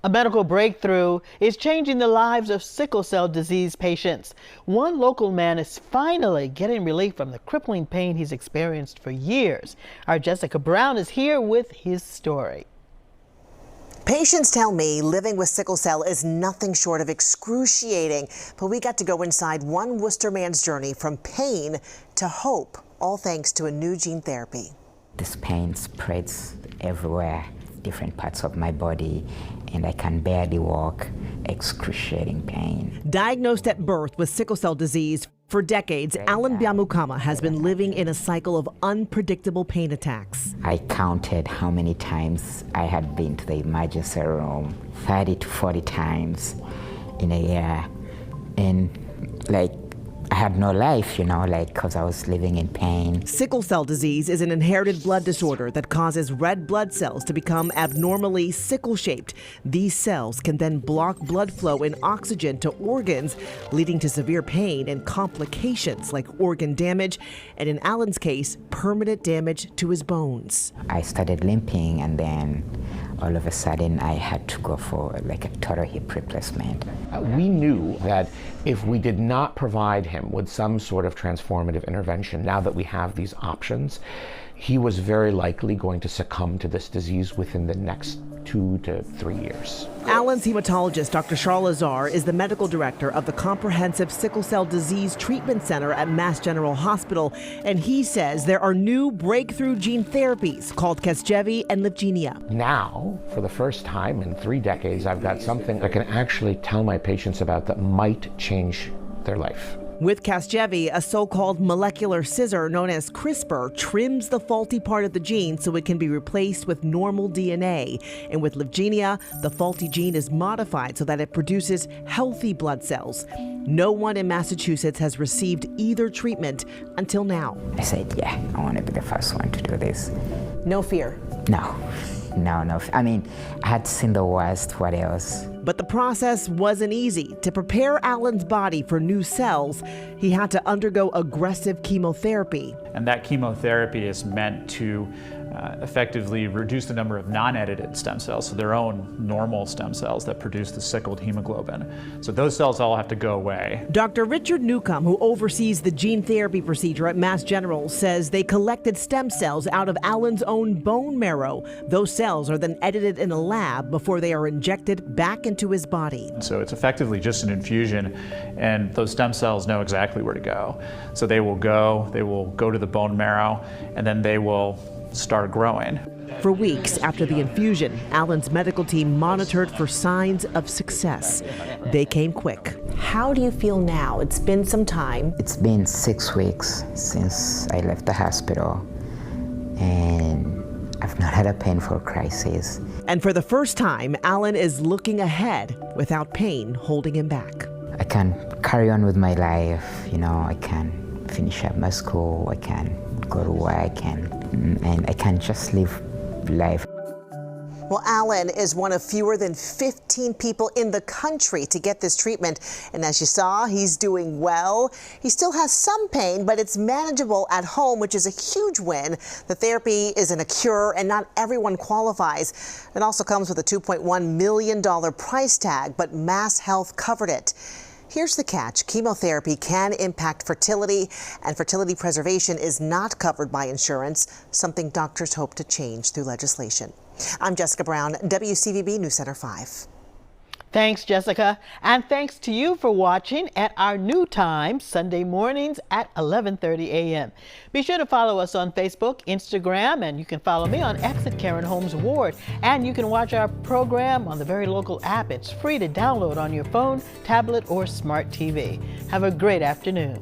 A medical breakthrough is changing the lives of sickle cell disease patients. One local man is finally getting relief from the crippling pain he's experienced for years. Our Jessica Brown is here with his story. Patients tell me living with sickle cell is nothing short of excruciating, but we got to go inside one Worcester man's journey from pain to hope, all thanks to a new gene therapy. This pain spreads everywhere, different parts of my body, and I can barely walk. Excruciating pain. Diagnosed at birth with sickle cell disease, for decades, Alan Byamukama has been living in a cycle of unpredictable pain attacks. I counted how many times I had been to the emergency room, 30 to 40 times in a year. And I had no life, because I was living in pain. Sickle cell disease is an inherited blood disorder that causes red blood cells to become abnormally sickle-shaped. These cells can then block blood flow and oxygen to organs, leading to severe pain and complications like organ damage, and in Alan's case, permanent damage to his bones. I started limping, and then all of a sudden I had to go for a total hip replacement. We knew that if we did not provide him with some sort of transformative intervention, now that we have these options, he was very likely going to succumb to this disease within the next 2 to 3 years. Alan's hematologist, Dr. Charles Lazar, is the medical director of the Comprehensive Sickle Cell Disease Treatment Center at Mass General Hospital, and he says there are new breakthrough gene therapies called Casgevy and Lyfgenia. Now, for the first time in 3 decades, I've got something I can actually tell my patients about that might change their life. With Casgevy, a so-called molecular scissor known as CRISPR trims the faulty part of the gene so it can be replaced with normal DNA. And with Lyfgenia, the faulty gene is modified so that it produces healthy blood cells. No one in Massachusetts has received either treatment until now. I said, yeah, I want to be the first one to do this. No fear? No. I mean, I had seen the worst, what else? But the process wasn't easy. To prepare Alan's body for new cells, he had to undergo aggressive chemotherapy. And that chemotherapy is meant to effectively reduce the number of non-edited stem cells, so their own normal stem cells that produce the sickled hemoglobin. So those cells all have to go away. Dr. Richard Newcomb, who oversees the gene therapy procedure at Mass General, says they collected stem cells out of Alan's own bone marrow. Those cells are then edited in a lab before they are injected back into his body. So it's effectively just an infusion, and those stem cells know exactly where to go. So they will go to the bone marrow, and then they will start growing. For weeks after the infusion, Alan's medical team monitored for signs of success. They came quick. How do you feel now? It's been some time. It's been 6 weeks since I left the hospital, and I've not had a painful crisis. And for the first time, Alan is looking ahead without pain holding him back. I can carry on with my life, I can finish up my school, I can go to work, and I can just live life. Well, Alan is one of fewer than 15 people in the country to get this treatment. And as you saw, he's doing well. He still has some pain, but it's manageable at home, which is a huge win. The therapy isn't a cure, and not everyone qualifies. It also comes with a $2.1 million price tag, but Mass Health covered it. Here's the catch. Chemotherapy can impact fertility, and fertility preservation is not covered by insurance, something doctors hope to change through legislation. I'm Jessica Brown, WCVB News Center 5. Thanks, Jessica. And thanks to you for watching at our new time, Sunday mornings at 11:30 a.m. Be sure to follow us on Facebook, Instagram, and you can follow me on X at Karen Holmes Ward. And you can watch our program on the very local app. It's free to download on your phone, tablet, or smart TV. Have a great afternoon.